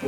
Why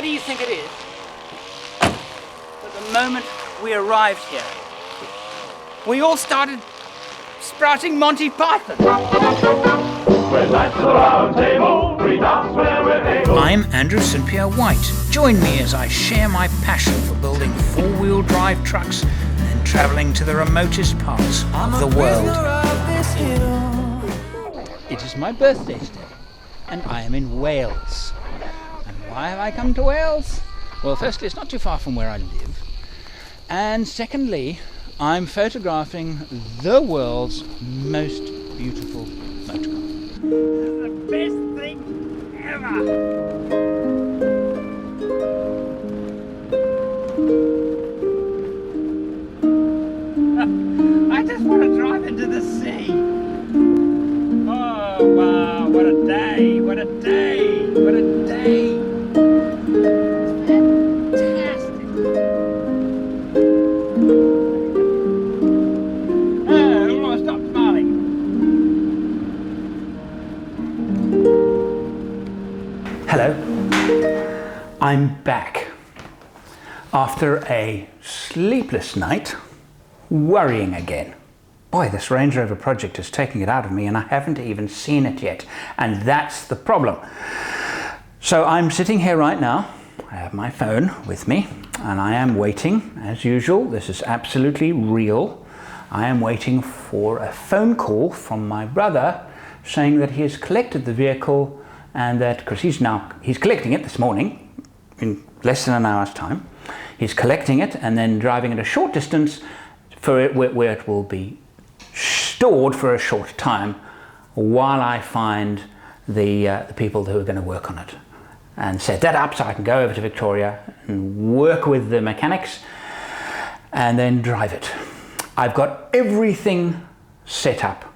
do you think it is that the moment we arrived here, we all started sprouting Monty Python? I'm Andrew St Pierre White. Join me as I share my passion for building four-wheel drive trucks and travelling to the remotest parts of the world. It is my birthday today, and I am in Wales. Why have I come to Wales? Well, firstly, it's not too far from where I live. And secondly, I'm photographing the world's most beautiful motorcar. The best thing ever! I just want to drive into the sea. Oh, wow, what a day, what a day, what a day. Hello, I'm back after a sleepless night, worrying again. Boy, this Range Rover project is taking it out of me and I haven't even seen it yet, and that's the problem. So I'm sitting here right now, I have my phone with me and I am waiting, as usual, this is absolutely real. I am waiting for a phone call from my brother saying that he has collected the vehicle and that, because he's collecting it this morning in less than an hour's time. He's collecting it and then driving it a short distance for it where it will be stored for a short time while I find the people who are going to work on it and set that up so I can go over to Victoria and work with the mechanics and then drive it. I've got everything set up.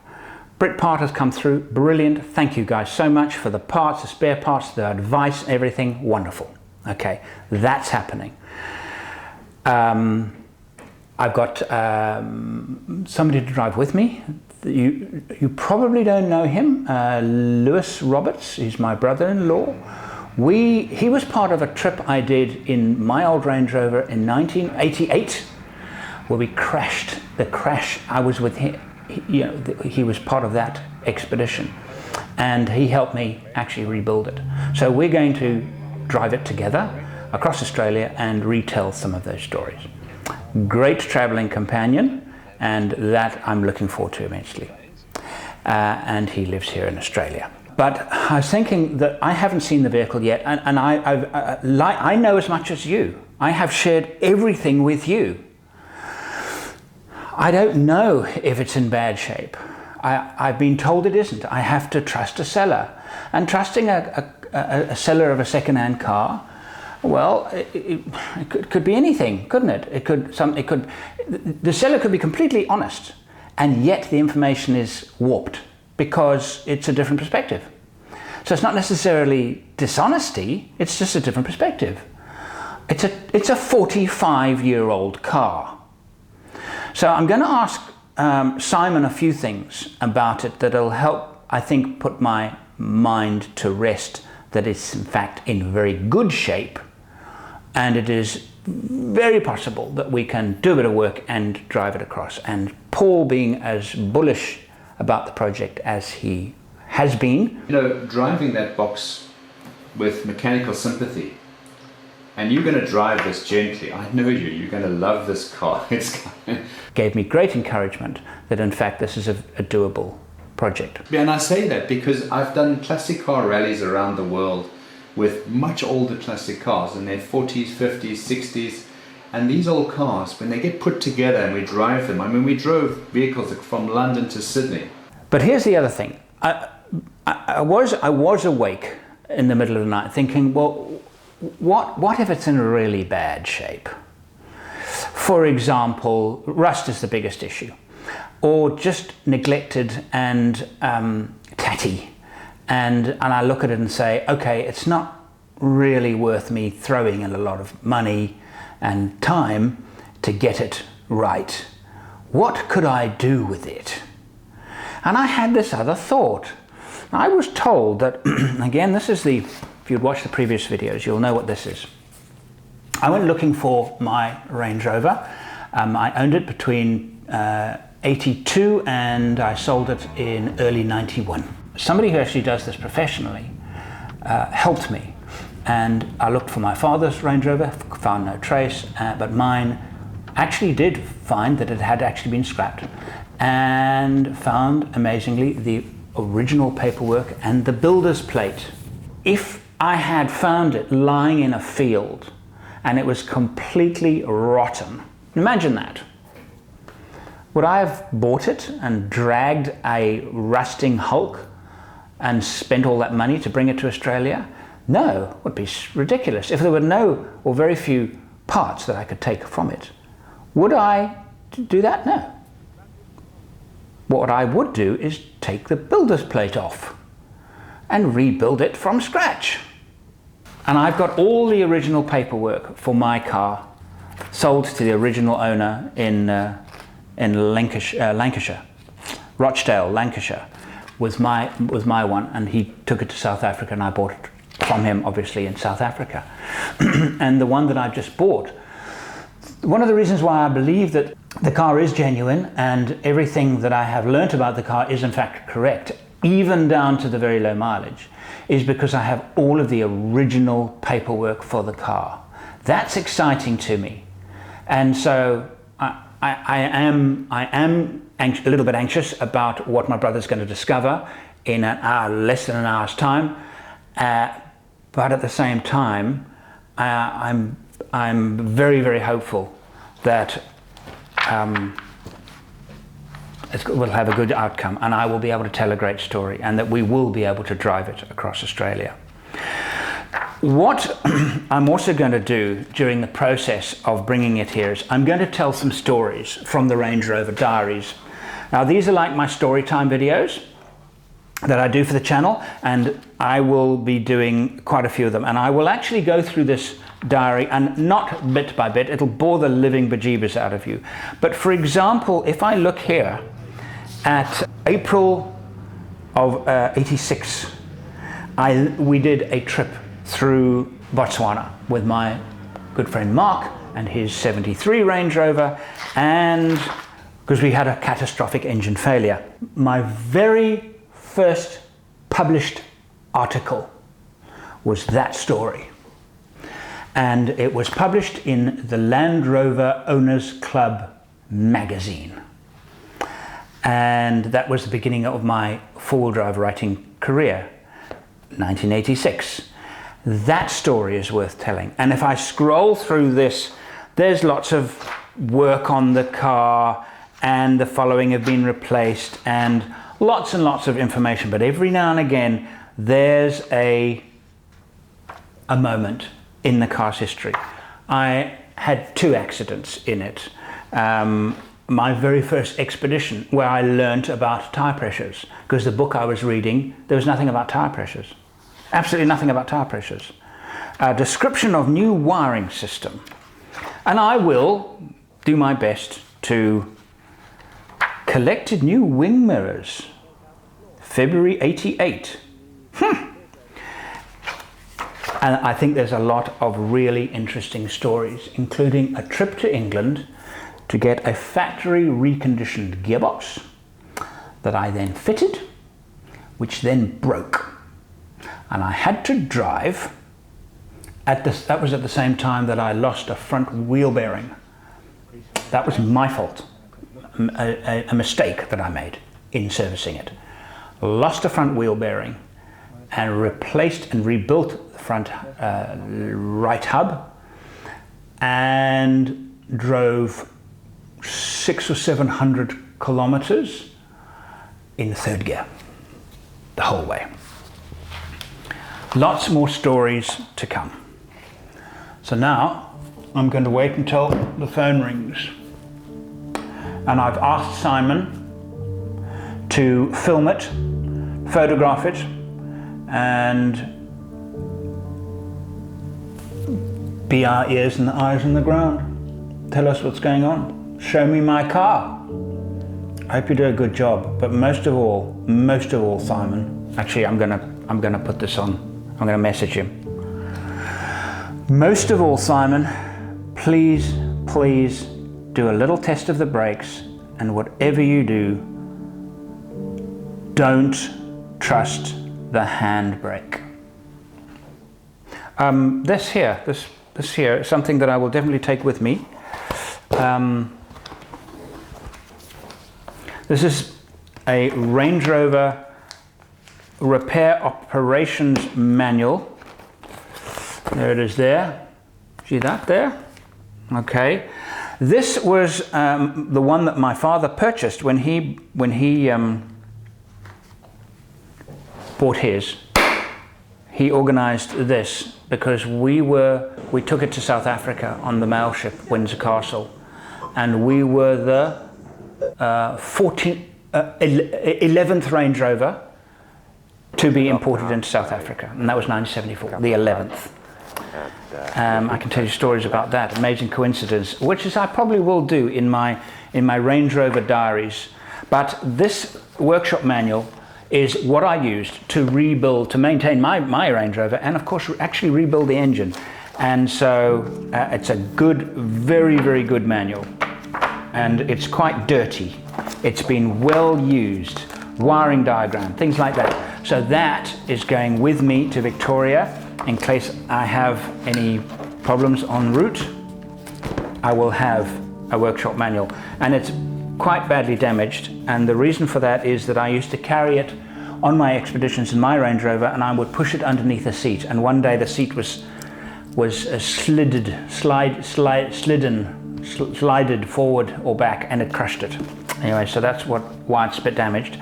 Britpart has come through, brilliant. Thank you guys so much for the parts, the spare parts, the advice, everything, wonderful. Okay, that's happening. I've got somebody to drive with me. You probably don't know him, Lewis Roberts, he's my brother-in-law. He was part of a trip I did in my old Range Rover in 1988, where we crashed. The crash, I was with him. He was part of that expedition and he helped me actually rebuild it. So we're going to drive it together across Australia and retell some of those stories. Great traveling companion, and that I'm looking forward to immensely. And he lives here in Australia. But I was thinking that I haven't seen the vehicle yet, and I know as much as you. I have shared everything with you. I don't know if it's in bad shape. I've been told it isn't. I have to trust a seller. And trusting a seller of a second-hand car, well, it could be anything, couldn't it? The seller could be completely honest, and yet the information is warped because it's a different perspective. So it's not necessarily dishonesty, it's just a different perspective. It's a 45-year-old car. So I'm going to ask Simon a few things about it that'll help, I think, put my mind to rest that it's in fact in very good shape, and it is very possible that we can do a bit of work and drive it across. And Paul, being as bullish about the project as he has been. You know, driving that box with mechanical sympathy, and you're going to drive this gently. I know you're going to love this car. Gave me great encouragement that in fact this is a doable project. Yeah, and I say that because I've done classic car rallies around the world with much older classic cars in their 40s, 50s, 60s, and these old cars, when they get put together and we drive them, I mean, we drove vehicles from London to Sydney. But here's the other thing. I was awake in the middle of the night thinking, well, what if it's in really bad shape? For example, rust is the biggest issue, or just neglected and tatty. And I look at it and say, okay, it's not really worth me throwing in a lot of money and time to get it right. What could I do with it? And I had this other thought. I was told that, again, this is if you'd watched the previous videos, you'll know what this is. I went looking for my Range Rover. I owned it between 82 and I sold it in early 91. Somebody who actually does this professionally helped me, and I looked for my father's Range Rover, found no trace, but mine actually did find that it had actually been scrapped, and found amazingly the original paperwork and the builder's plate. If I had found it lying in a field and it was completely rotten, imagine that. Would I have bought it and dragged a rusting hulk and spent all that money to bring it to Australia? No, it would be ridiculous. If there were no or very few parts that I could take from it, would I do that? No. What I would do is take the builder's plate off and rebuild it from scratch. And I've got all the original paperwork for my car sold to the original owner in Lancashire, Rochdale, Lancashire, was my one, and he took it to South Africa, and I bought it from him, obviously, in South Africa. And the one that I've just bought, one of the reasons why I believe that the car is genuine and everything that I have learnt about the car is in fact correct, even down to the very low mileage, is because I have all of the original paperwork for the car. That's exciting to me. And so I am a little bit anxious about what my brother's going to discover in an hour, less than an hour's time. But at the same time, I'm very, very hopeful that we'll have a good outcome, and I will be able to tell a great story, and that we will be able to drive it across Australia. What I'm also going to do during the process of bringing it here is I'm going to tell some stories from the Range Rover Diaries. Now, these are like my story time videos that I do for the channel, and I will be doing quite a few of them, and I will actually go through this diary, and not bit by bit. It'll bore the living bejeebers out of you. But for example, if I look here at April of 86, we did a trip through Botswana with my good friend Mark and his 73 Range Rover, and because we had a catastrophic engine failure. My very first published article was that story, and it was published in the Land Rover Owners Club magazine, and that was the beginning of my four-wheel drive writing career, 1986. That story is worth telling. And if I scroll through this, there's lots of work on the car, and the following have been replaced, and lots of information. But every now and again, there's a moment in the car's history. I had 2 accidents in it. My very first expedition, where I learnt about tire pressures, because the book I was reading, there was nothing about tire pressures. Absolutely nothing about tire pressures. A description of new wiring system. And I will do my best to collected new wing mirrors. February 88. And I think there's a lot of really interesting stories, including a trip to England to get a factory reconditioned gearbox that I then fitted, which then broke. And I had to drive, that was at the same time that I lost a front wheel bearing. That was my fault, a mistake that I made in servicing it. Lost a front wheel bearing and replaced and rebuilt the front right hub, and drove 600 or 700 kilometers in third gear the whole way. Lots more stories to come. So now I'm going to wait until the phone rings, and I've asked Simon to film it, photograph it, and be our ears and eyes on the ground. Tell us what's going on. Show me my car. I hope you do a good job. But most of all, Simon. Actually, I'm gonna put this on. I'm gonna message him. Most of all, Simon, please do a little test of the brakes, and whatever you do, don't trust the handbrake. This here is something that I will definitely take with me. This is a Range Rover repair operations manual. There it is there. See that there? Okay. This was the one that my father purchased when he bought his. He organized this because we took it to South Africa on the mail ship Windsor Castle, and we were the 11th Range Rover to be imported into South Africa, and that was 1974, the 11th. I can tell you stories about that, amazing coincidence, which is I probably will do in my Range Rover diaries. But this workshop manual is what I used to rebuild, to maintain my Range Rover, and of course actually rebuild the engine. And so it's a good, very, very good manual. And it's quite dirty. It's been well used, wiring diagram, things like that. So that is going with me to Victoria in case I have any problems en route. I will have a workshop manual, and it's quite badly damaged, and the reason for that is that I used to carry it on my expeditions in my Range Rover, and I would push it underneath the seat, and one day the seat was slided forward or back, and it crushed it. Anyway, so that's why it's a bit damaged,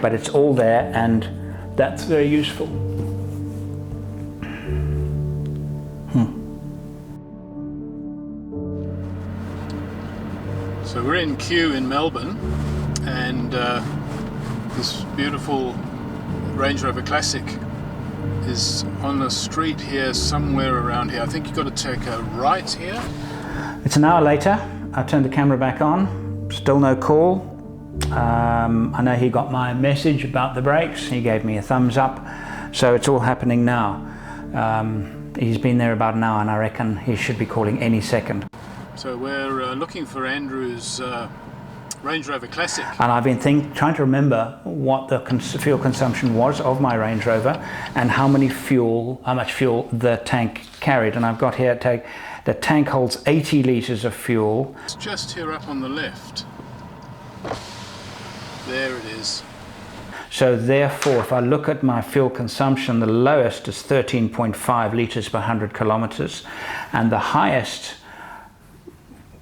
but it's all there, and that's very useful. So we're in Kew in Melbourne, and this beautiful Range Rover Classic is on a street here, somewhere around here. I think you've got to take a right here. It's an hour later. I turned the camera back on. Still no call. I know he got my message about the brakes. He gave me a thumbs up. So it's all happening now. He's been there about an hour, and I reckon he should be calling any second. So we're looking for Andrew's Range Rover Classic. And I've been trying to remember what the fuel consumption was of my Range Rover and how much fuel the tank carried. And I've got here, the tank holds 80 litres of fuel. It's just here up on the left. There it is. So therefore, if I look at my fuel consumption, the lowest is 13.5 litres per 100 kilometres, and the highest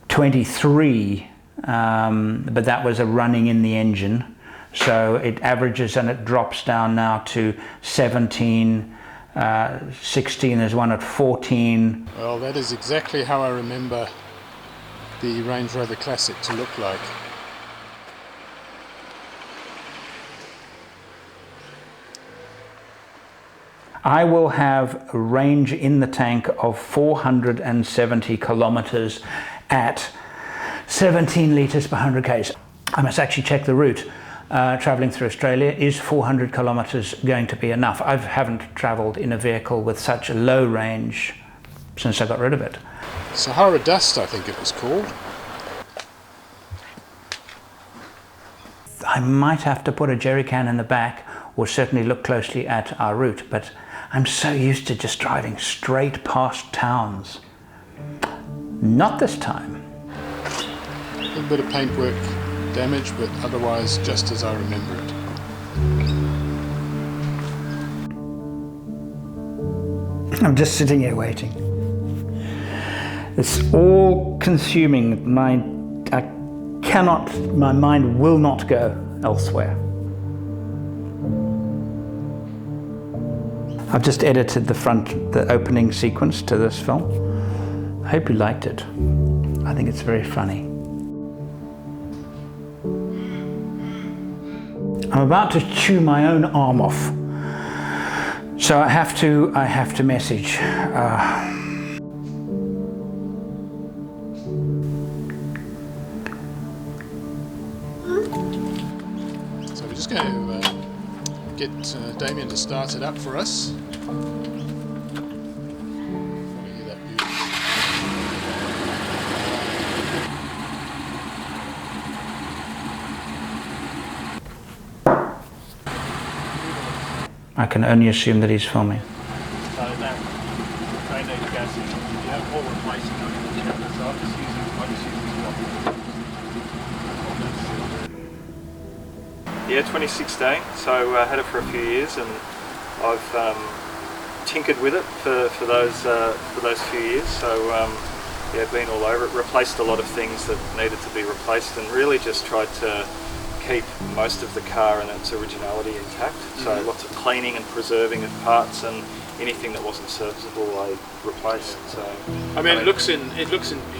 23, but that was a running in the engine. So it averages and it drops down now to 17, 16, there's one at 14. Well, that is exactly how I remember the Range Rover Classic to look like. I will have a range in the tank of 470 kilometers at 17 litres per 100 k's. I must actually check the route. Travelling through Australia, is 400 kilometres going to be enough? I haven't travelled in a vehicle with such a low range since I got rid of it. Sahara Dust, I think it was called. I might have to put a jerry can in the back or certainly look closely at our route, but I'm so used to just driving straight past towns. Not this time. A little bit of paintwork damage, but otherwise just as I remember it. I'm just sitting here waiting. It's all consuming. My mind will not go elsewhere. I've just edited the opening sequence to this film. I hope you liked it. I think it's very funny. I'm about to chew my own arm off, so I have to message. So we're just going to get Damien to start it up for us. I can only assume that he's filming. So that they need gas in. You have all replacing on the chapter, so I'm just using this one. Yeah, 2016. So I had it for a few years, and I've tinkered with it for those few years. So yeah, been all over it. Replaced a lot of things that needed to be replaced, and really just tried to keep most of the car and its originality intact. So lots of cleaning and preserving of parts, and anything that wasn't serviceable I replaced. So I mean, it looks in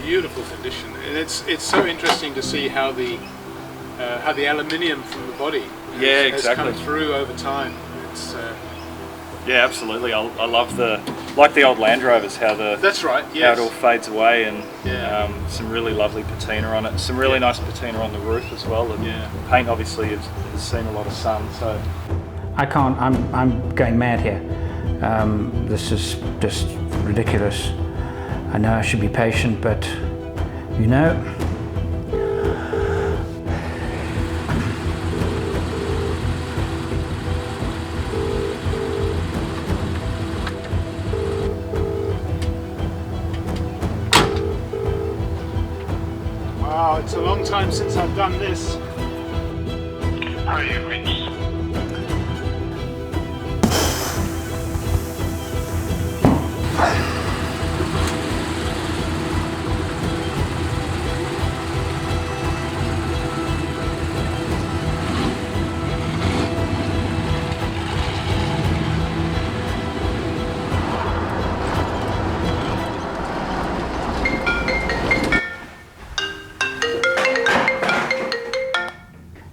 beautiful condition, and it's so interesting to see how the aluminium from the body has come through over time. It's yeah, absolutely. I love like the old Land Rovers, how that's right. Yes. How it all fades away, and some really lovely patina on it. Some really nice patina on the roof as well. And paint obviously has seen a lot of sun. So I can't. I'm going mad here. This is just ridiculous. I know I should be patient, but you know. Wow, it's a long time since I've done this. How are you, Rich?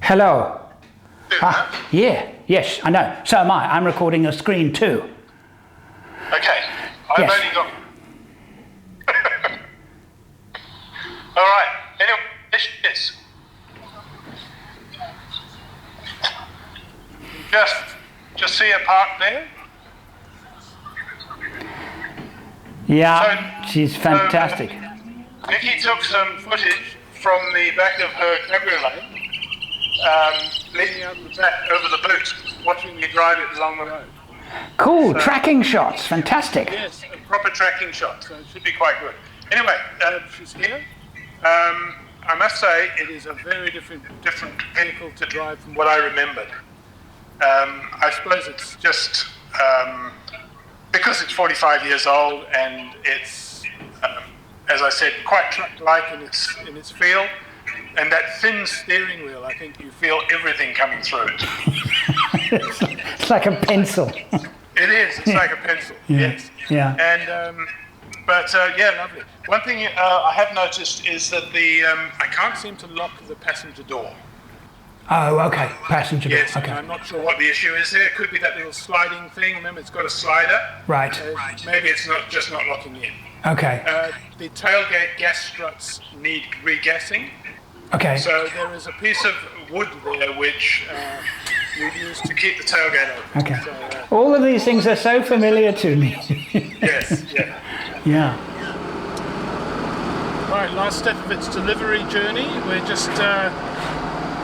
Hello. Yes, I know. So am I. I'm recording a screen too. Okay, I've Yes. only got... All right, anyway, this is... Just see a park there? Yeah, she's fantastic. Nikki took some footage from the back of her cabriolet, leaning out the back over the boot, watching me drive it along the road. Cool, tracking shots, fantastic. Yes, a proper tracking shot, so it should be quite good. Anyway, she's here. I must say it is a very different vehicle to drive from what I remembered. I suppose it's just because it's 45 years old and it's, as I said, quite truck-like in its feel. And that thin steering wheel, I think you feel everything coming through it. It's like a pencil. It is. It's like a pencil. Yes. Yeah. And yeah, lovely. One thing I have noticed is that I can't seem to lock the passenger door. Oh, okay, passenger door. Yes, Okay. I'm not sure what the issue is there. It could be that little sliding thing. Remember, it's got a slider. Right. Maybe it's not just not locking in. Okay. The tailgate gas struts need regassing. Okay. So there is a piece of wood there which you use to keep the tailgate open. Okay. So, All of these things are so familiar to me. yes, yeah. Yeah. Right, last step of its delivery journey. We're just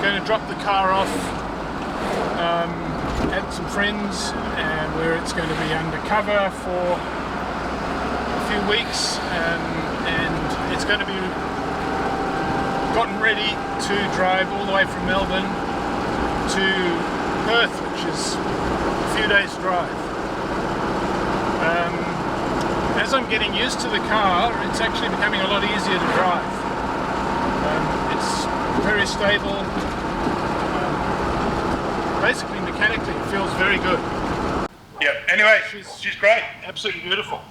going to drop the car off at some friends, where it's going to be undercover for a few weeks, and it's going to be gotten ready to drive all the way from Melbourne to Perth, which is a few days drive. As I'm getting used to the car, it's actually becoming a lot easier to drive. It's very stable. Basically, mechanically, it feels very good. Yeah. Anyway, she's great. Absolutely beautiful.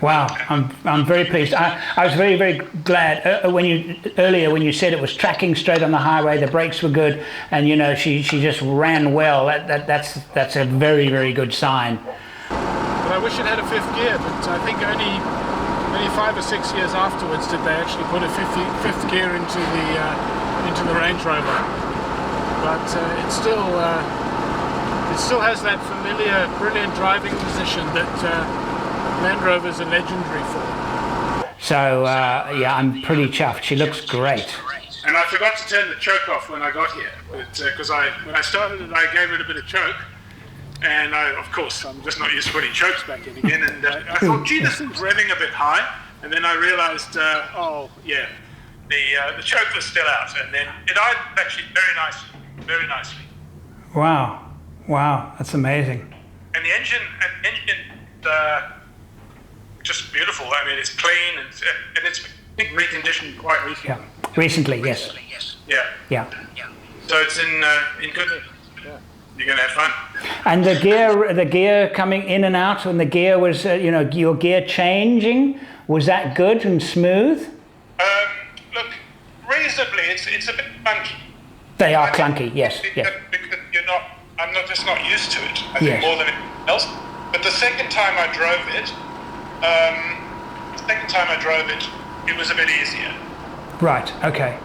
Wow, I'm very pleased. I was very, very glad earlier when you said it was tracking straight on the highway, the brakes were good, and you know she just ran well. That's a very, very good sign. But I wish it had a fifth gear, but I think only 5 or 6 years afterwards did they actually put a fifth gear into the Range Rover. But it still has that familiar, brilliant driving position that Land Rovers are legendary for. So yeah, I'm pretty chuffed. She looks great. And I forgot to turn the choke off when I got here, because when I started it, I gave it a bit of choke. And of course, I'm just not used to putting chokes back in again. And I thought, gee, this thing's revving a bit high. And then I realised, oh yeah, the choke was still out. And then it idled actually very nicely. Wow, wow, that's amazing. And the engine, just beautiful. I mean, it's clean and it's been reconditioned quite recently. Yeah, recently, yes. Yeah. Yeah. So it's in good. Yeah. You're gonna have fun. And the gear coming in and out, and the gear was, your gear changing, was that good and smooth? Look, reasonably, it's a bit clunky. They are clunky, yes. Because I'm just not used to it. I think Yes. more than anything else. But the second time I drove it, it was a bit easier. Right. Okay.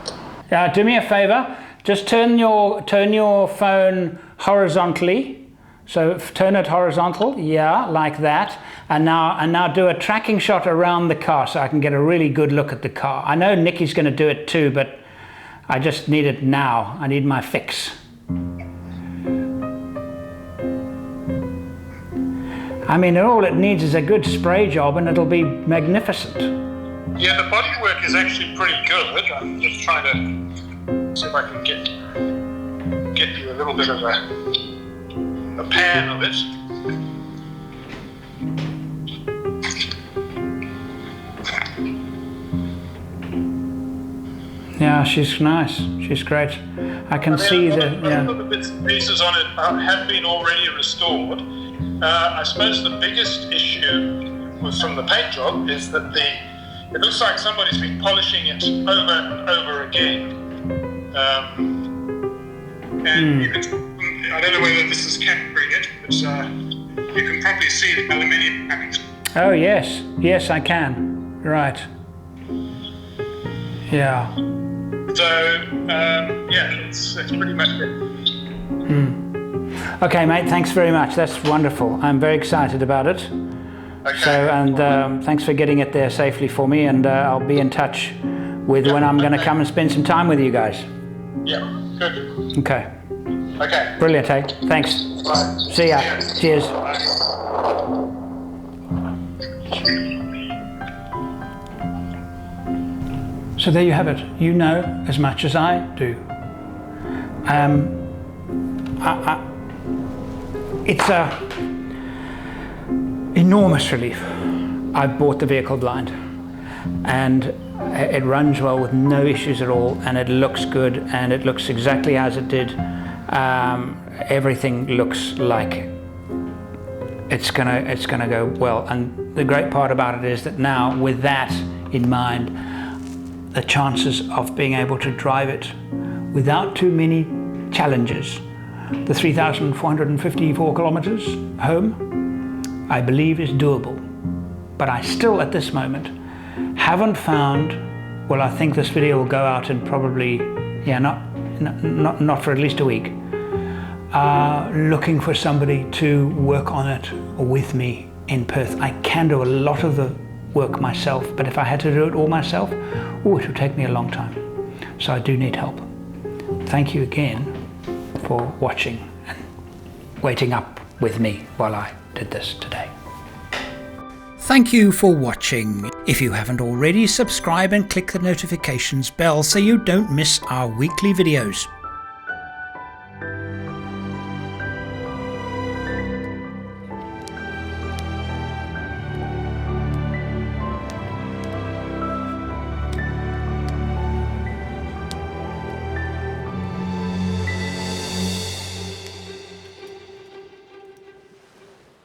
Do me a favor. Just turn your phone horizontally. So turn it horizontal. Yeah, like that. And now do a tracking shot around the car so I can get a really good look at the car. I know Nikki's going to do it too, but I just need it now. I need my fix. I mean, all it needs is a good spray job and it'll be magnificent. Yeah, the bodywork is actually pretty good. I'm just trying to see if I can get you a little bit of a pan of it. Yeah, she's nice. She's great. I can see the the bits and pieces on it have been already restored. I suppose the biggest issue was from the paint job is that it looks like somebody's been polishing it over and over again. And you can, I don't know whether this is capturing it, but you can probably see the aluminium paint. Oh yes, yes I can. Right. Yeah. So yeah, it's pretty much it. Okay, mate. Thanks very much. That's wonderful. I'm very excited about it. Okay. So, and thanks for getting it there safely for me. And I'll be in touch with when I'm going to come and spend some time with you guys. Yeah. Good. Okay. Okay. Brilliant, hey? Thanks. Bye. See ya. Cheers. So there you have it. You know as much as I do. It's a enormous relief. I've bought the vehicle blind, and it runs well with no issues at all, and it looks good, and it looks exactly as it did. Everything looks like it's gonna go well, and the great part about it is that now, with that in mind, the chances of being able to drive it without too many challenges. The 3,454 kilometers home, I believe, is doable. But I still, at this moment, haven't found, well, I think this video will go out in probably, not for at least a week, looking for somebody to work on it with me in Perth. I can do a lot of the work myself, but if I had to do it all myself, it would take me a long time. So I do need help. Thank you again for watching and waiting up with me while I did this today. Thank you for watching. If you haven't already, subscribe and click the notifications bell so you don't miss our weekly videos.